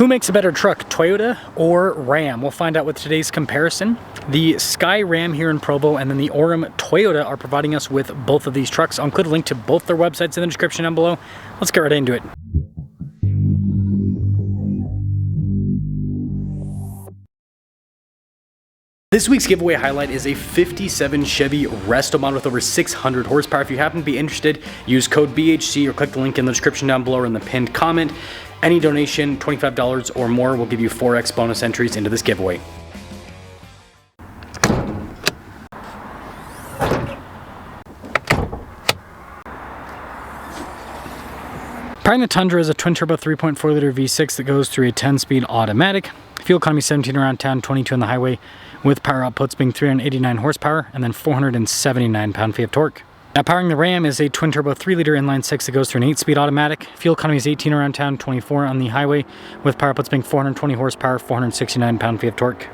Who makes a better truck, Toyota or Ram? We'll find out with today's comparison. The Sky Ram here in Provo and then the Orem Toyota are providing us with both of these trucks. I'll include a link to both their websites in the description down below. Let's get right into it. This week's giveaway highlight is a 57 Chevy Resto model with over 600 horsepower. If you happen to be interested, use code BHC or click the link in the description down below or in the pinned comment. Any donation, $25 or more, will give you 4x bonus entries into this giveaway. Powering the Tundra is a twin-turbo 3.4 liter V6 that goes through a 10-speed automatic. Fuel economy 17 around town, 22 on the highway, with power outputs being 389 horsepower and then 479 pound-feet of torque. Now powering the Ram is a twin-turbo 3-liter inline 6 that goes through an 8-speed automatic. Fuel economy is 18 around town, 24 on the highway, with power outputs being 420 horsepower, 469 pound-feet of torque.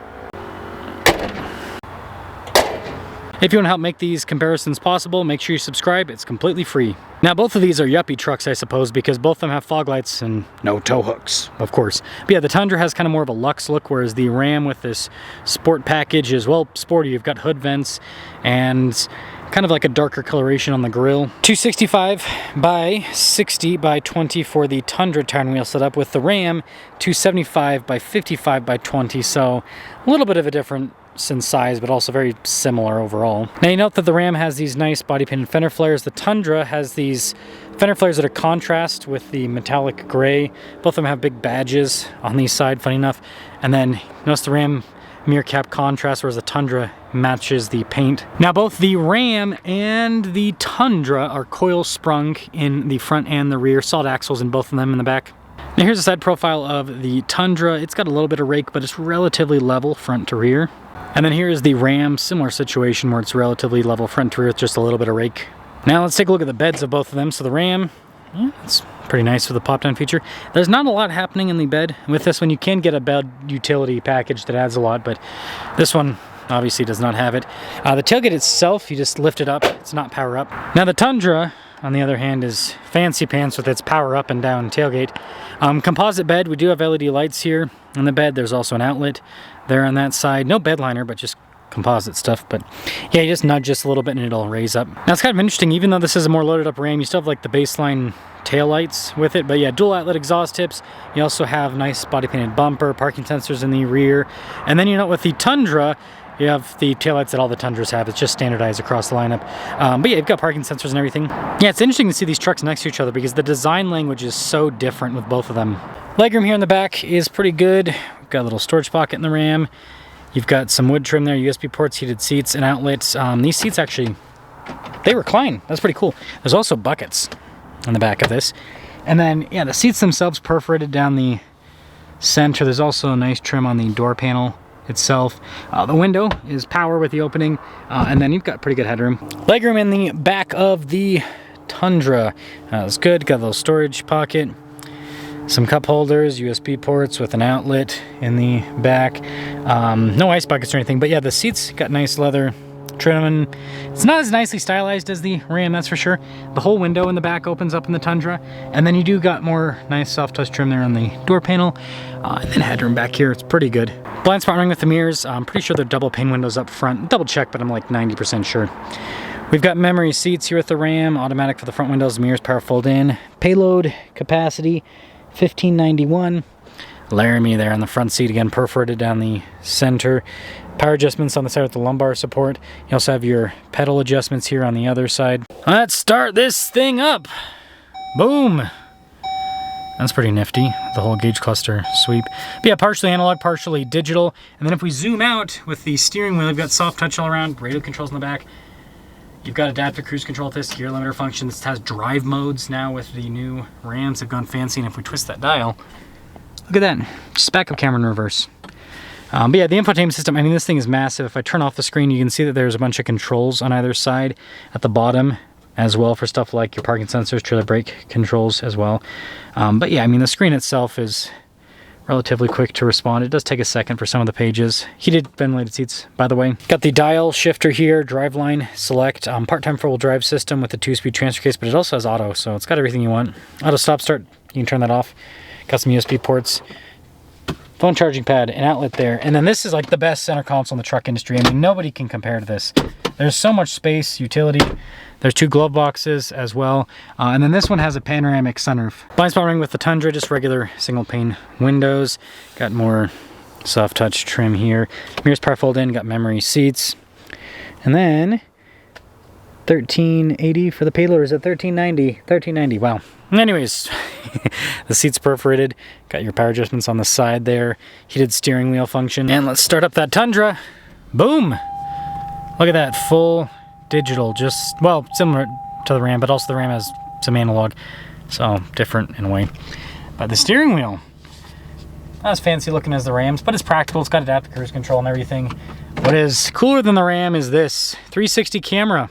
If you want to help make these comparisons possible, make sure you subscribe. It's completely free. Now both of these are yuppie trucks, I suppose, because both of them have fog lights and no tow hooks, of course. But yeah, the Tundra has kind of more of a luxe look, whereas the Ram with this sport package is, well, sporty. You've got hood vents and kind of like a darker coloration on the grille. 265 by 60 by 20 for the Tundra tire and wheel setup, with the Ram 275 by 55 by 20, so a little bit of a difference in size, but also very similar overall. Now you note that the Ram has these nice body painted fender flares. The Tundra has these fender flares that are contrast with the metallic gray. Both of them have big badges on the side, funny enough. And then notice the Ram mirror cap contrast, whereas the Tundra matches the paint. Now both the Ram and the Tundra are coil sprung in the front and the rear, solid axles in both of them in the back. Now here's a side profile of the Tundra. It's got a little bit of rake, but it's relatively level front to rear. And then here is the Ram, similar situation where it's relatively level front to rear with just a little bit of rake. Now let's take a look at the beds of both of them. So the Ram, it's pretty nice with the pop-down feature. There's not a lot happening in the bed. With this one, you can get a bed utility package that adds a lot, but this one obviously does not have it. The tailgate itself, you just lift it up. It's not power up. Now the Tundra, on the other hand, is fancy pants with its power up and down tailgate. Composite bed, we do have LED lights here in the bed. There's also an outlet there on that side. No bed liner, but just composite stuff. But yeah, you just nudge this a little bit and it'll raise up. Now it's kind of interesting, even though this is a more loaded up Ram, you still have like the baseline tail lights with it. But yeah, dual outlet exhaust tips. You also have nice body painted bumper, parking sensors in the rear. And then you know with the Tundra, you have the taillights that all the Tundras have. It's just standardized across the lineup. But yeah, you've got parking sensors and everything. Yeah, it's interesting to see these trucks next to each other because the design language is so different with both of them. Legroom here in the back is pretty good. We've got a little storage pocket in the Ram. You've got some wood trim there, USB ports, heated seats, and outlets. These seats actually, they recline. That's pretty cool. There's also buckets on the back of this. And then, yeah, the seats themselves perforated down the center. There's also a nice trim on the door panel itself. The window is power with the opening, and then you've got pretty good headroom. Legroom in the back of the Tundra is good. Got a little storage pocket, some cup holders, USB ports with an outlet in the back. No ice buckets or anything, but yeah, the seats got nice leather trim. It's not as nicely stylized as the Ram, that's for sure. The whole window in the back opens up in the Tundra, and then you do got more nice soft touch trim there on the door panel, and then headroom back here. It's pretty good. Blind spot ring with the mirrors. I'm pretty sure they're double pane windows up front. Double check, but I'm like 90% sure. We've got memory seats here with the Ram, automatic for the front windows, mirrors power fold in. Payload capacity 1591. Laramie there on the front seat, again perforated down the center. Power adjustments on the side with the lumbar support. You also have your pedal adjustments here on the other side. Let's start this thing up. Boom. That's pretty nifty, the whole gauge cluster sweep. But yeah, partially analog, partially digital. And then if we zoom out with the steering wheel, you've got soft touch all around, radio controls in the back. You've got adaptive cruise control with this, gear limiter function. This has drive modes now with the new Rams. Have gone fancy, and if we twist that dial, look at that, just backup camera in reverse. But yeah, the infotainment system, I mean, this thing is massive. If I turn off the screen, you can see that there's a bunch of controls on either side at the bottom as well for stuff like your parking sensors, trailer brake controls as well. But yeah, I mean, the screen itself is relatively quick to respond. It does take a second for some of the pages. Heated ventilated seats, by the way. Got the dial shifter here, driveline select, part-time four-wheel drive system with the 2-speed transfer case, but it also has auto, so it's got everything you want. Auto stop start, you can turn that off. Got some USB ports. phone charging pad, an outlet there. And then this is like the best center console in the truck industry. I mean, nobody can compare to this. There's so much space, utility. There's 2 glove boxes as well. And then this one has a panoramic sunroof. Blind spot ring with the Tundra, just regular single pane windows. Got more soft touch trim here. Mirrors power fold in, got memory seats. And then 1380 for the payload, or is it 1390? 1390, wow. Anyways, the seat's perforated. Got your power adjustments on the side there. Heated steering wheel function. And let's start up that Tundra. Boom! Look at that, full digital, just, well, similar to the Ram, but also the Ram has some analog, so different in a way. But the steering wheel, not as fancy looking as the Rams, but it's practical. It's got adaptive cruise control and everything. What is cooler than the Ram is this 360 camera.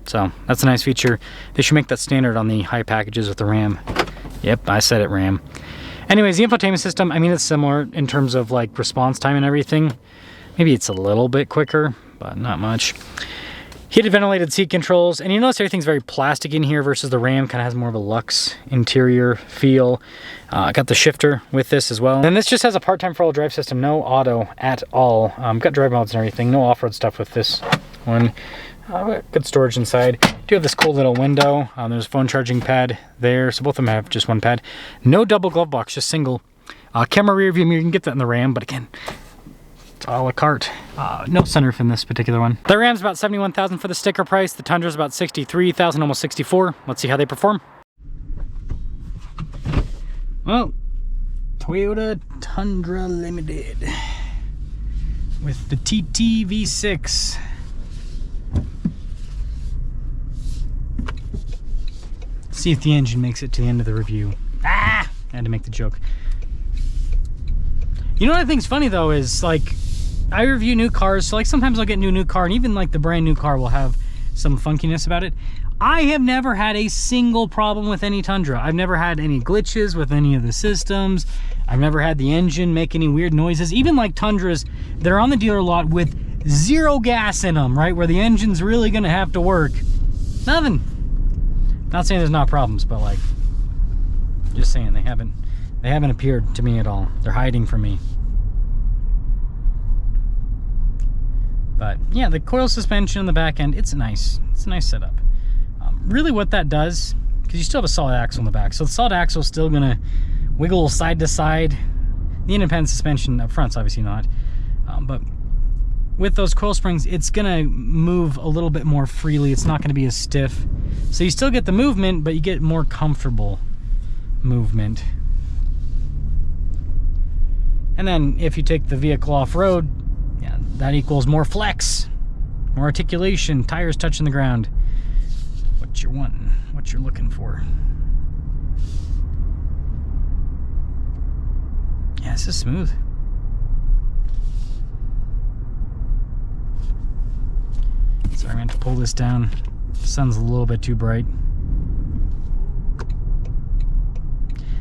So that's a nice feature. They should make that standard on the high packages with the Ram. Yep, I said it, Ram. Anyways, the infotainment system, I mean, it's similar in terms of like response time and everything. Maybe it's a little bit quicker, but not much. Heated ventilated seat controls, and you notice everything's very plastic in here versus the Ram kind of has more of a luxe interior feel. Got the shifter with this as well. And this just has a part-time four-wheel drive system, no auto at all. Got drive modes and everything, no off-road stuff with this one. Good storage inside. Do have this cool little window. There's a phone charging pad there, so both of them have just one pad. No double glove box, just single. Camera rear view mirror, you can get that in the Ram, but again, it's a la carte. No sunroof in this particular one. The Ram's about $71,000 for the sticker price. The Tundra's about $63,000, almost $64,000. Let's see how they perform. Well, Toyota Tundra Limited with the TT V6. See if the engine makes it to the end of the review. I had to make the joke. You know what I think's funny though is, like, I review new cars, so like sometimes I'll get new car, and even like the brand new car will have some funkiness about it. I have never had a single problem with any Tundra. I've never had any glitches with any of the systems. I've never had the engine make any weird noises. Even like Tundras that are on the dealer lot with zero gas in them, right? Where the engine's really gonna have to work. Nothing. Not saying there's not problems, but like, just saying they haven't appeared to me at all. They're hiding from me. But yeah, the coil suspension on the back end, it's a nice setup. Really what that does, because you still have a solid axle in the back, so the solid axle is still gonna wiggle side to side. The independent suspension up front's obviously not, but with those coil springs, it's gonna move a little bit more freely. It's not gonna be as stiff. So you still get the movement, but you get more comfortable movement. And then if you take the vehicle off-road, yeah, that equals more flex, more articulation, tires touching the ground. What you're wanting, what you're looking for. Yeah, this is smooth. Sorry, I'm going to have to pull this down. The sun's a little bit too bright.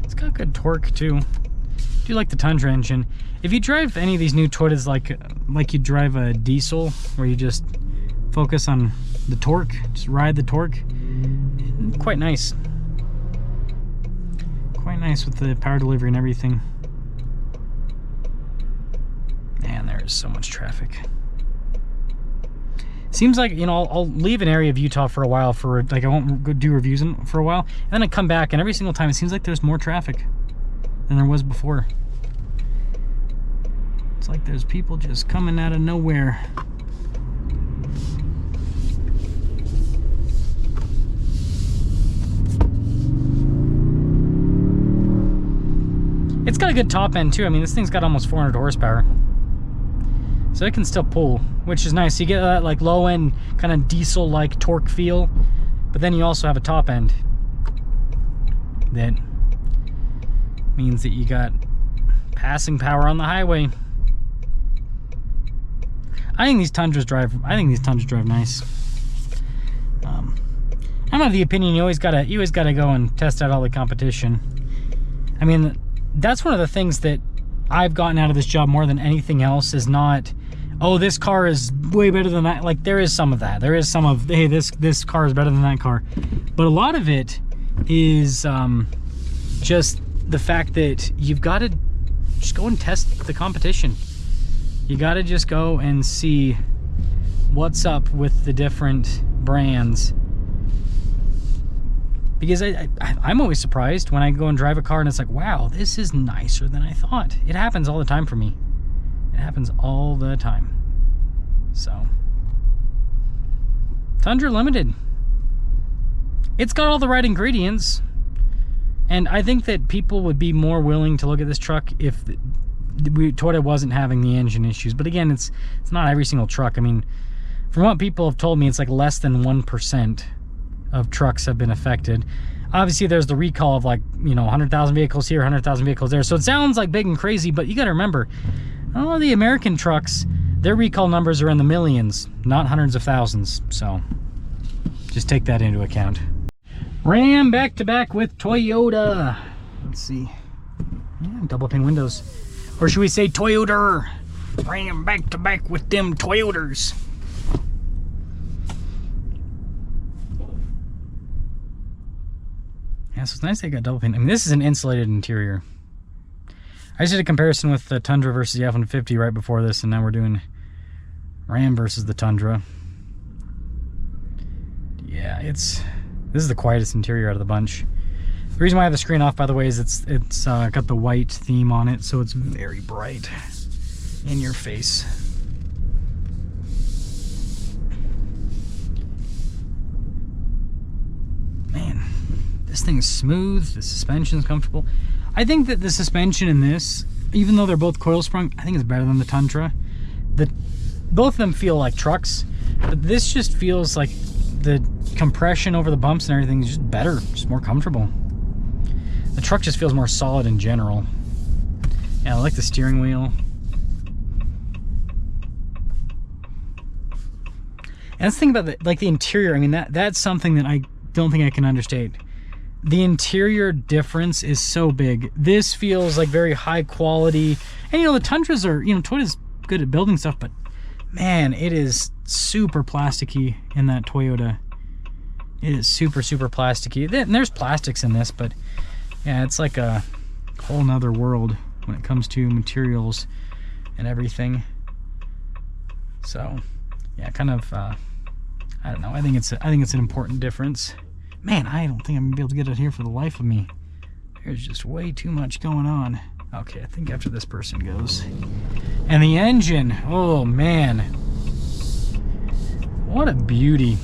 It's got good torque too. I do like the Tundra engine. If you drive any of these new Toyotas like you drive a diesel, where you just focus on the torque, just ride the torque, quite nice. Quite nice with the power delivery and everything. Man, there is so much traffic. Seems like, you know, I'll leave an area of Utah for a while for, like, I won't go do reviews for a while, and then I come back, and every single time it seems like there's more traffic than there was before. It's like there's people just coming out of nowhere. It's got a good top end too. I mean, this thing's got almost 400 horsepower. So it can still pull, which is nice. You get that like low end kind of diesel-like torque feel, but then you also have a top end that means that you got passing power on the highway. I think these Tundras drive nice. I'm of the opinion you always gotta go and test out all the competition. I mean, that's one of the things that I've gotten out of this job more than anything else is not, oh, this car is way better than that. Like, there is some of that. There is some of, hey, this car is better than that car. But a lot of it is just the fact that you've got to just go and test the competition. You got to just go and see what's up with the different brands. Because I'm always surprised when I go and drive a car and it's like, wow, this is nicer than I thought. It happens all the time for me. It happens all the time. So, Tundra Limited. It's got all the right ingredients. And I think that people would be more willing to look at this truck if Toyota wasn't having the engine issues. But again, it's not every single truck. I mean, from what people have told me, it's like less than 1% of trucks have been affected. Obviously, there's the recall of like, you know, 100,000 vehicles here, 100,000 vehicles there. So it sounds like big and crazy, but you got to remember, all the American trucks, their recall numbers are in the millions, not hundreds of thousands. So just take that into account. Ram back to back with Toyota. Let's see. Yeah, double pane windows. Or should we say Toyota? Ram back to back with them Toyotas. Yeah, so it's nice they got double pane. I mean, this is an insulated interior. I just did a comparison with the Tundra versus the F-150 right before this, and now we're doing Ram versus the Tundra. Yeah, this is the quietest interior out of the bunch. The reason why I have the screen off, by the way, is it's got the white theme on it, so it's very bright in your face. Man, this thing's smooth. The suspension's comfortable. I think that the suspension in this, even though they're both coil sprung, I think it's better than the Tundra. Both of them feel like trucks, but this just feels like the compression over the bumps and everything is just better, just more comfortable. The truck just feels more solid in general. Yeah, I like the steering wheel. And that's the thing about the interior. I mean, that's something that I don't think I can understate. The interior difference is so big. This feels like very high quality. And you know, the Tundras are, you know, Toyota's good at building stuff, but man, it is super plasticky in that Toyota. It is super, super plasticky. And there's plastics in this, but yeah, it's like a whole nother world when it comes to materials and everything. So yeah, kind of, I don't know. I think it's an important difference. Man, I don't think I'm gonna be able to get it here for the life of me. There's just way too much going on. Okay, I think after this person goes. And the engine, oh man. What a beauty.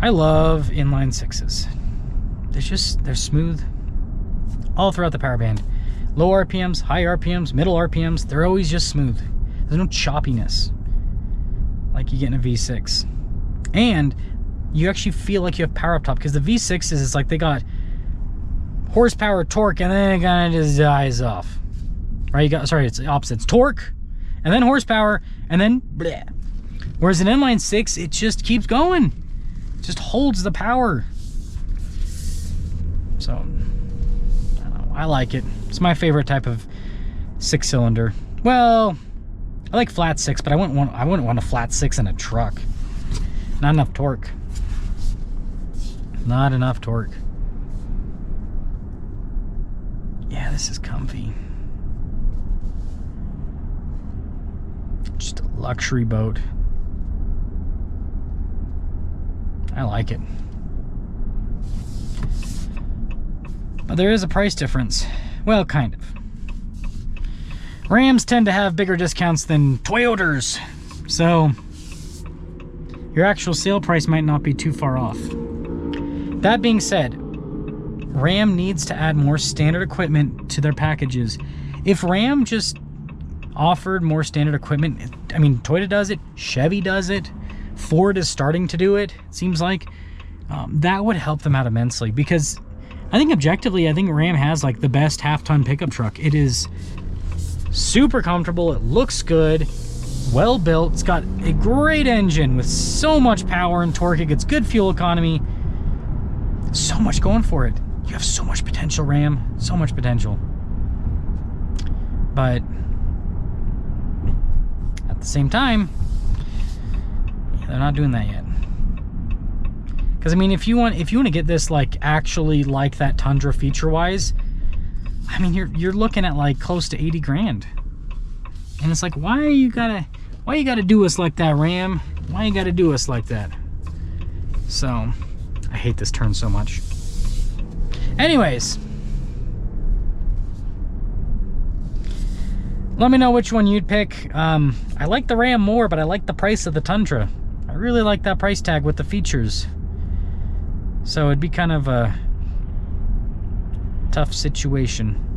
I love inline sixes. They're smooth all throughout the power band. Low RPMs, high RPMs, middle RPMs, they're always just smooth. There's no choppiness like you get in a V6. And you actually feel like you have power up top, because the V6s is like they got horsepower, torque, and then it kind of just dies off. Right? It's the opposite. It's torque, and then horsepower, and then bleh. Whereas an inline six, it just keeps going. It just holds the power. So, I don't know. I like it. It's my favorite type of six-cylinder. Well, I like flat six, but I wouldn't want a flat six in a truck. Not enough torque. Not enough torque. Yeah, this is comfy. Just a luxury boat. I like it. But there is a price difference. Well, kind of. Rams tend to have bigger discounts than Toyotas, so your actual sale price might not be too far off. That being said, Ram needs to add more standard equipment to their packages. If Ram just offered more standard equipment, I mean, Toyota does it, Chevy does it, Ford is starting to do it, it seems like, that would help them out immensely, because I think objectively, I think Ram has like the best half-ton pickup truck. It is super comfortable, it looks good, well built, it's got a great engine with so much power and torque, it gets good fuel economy, so much going for it. You have so much potential, Ram, so much potential. But at the same time, they're not doing that yet. Because I mean, if you want to get this like actually like that Tundra feature-wise, I mean, you're looking at like close to 80 grand. And it's like, why you gotta do us like that, Ram? Why you gotta do us like that? So, I hate this turn so much. Anyways, let me know which one you'd pick. I like the Ram more, but I like the price of the Tundra. I really like that price tag with the features. So it'd be kind of a tough situation.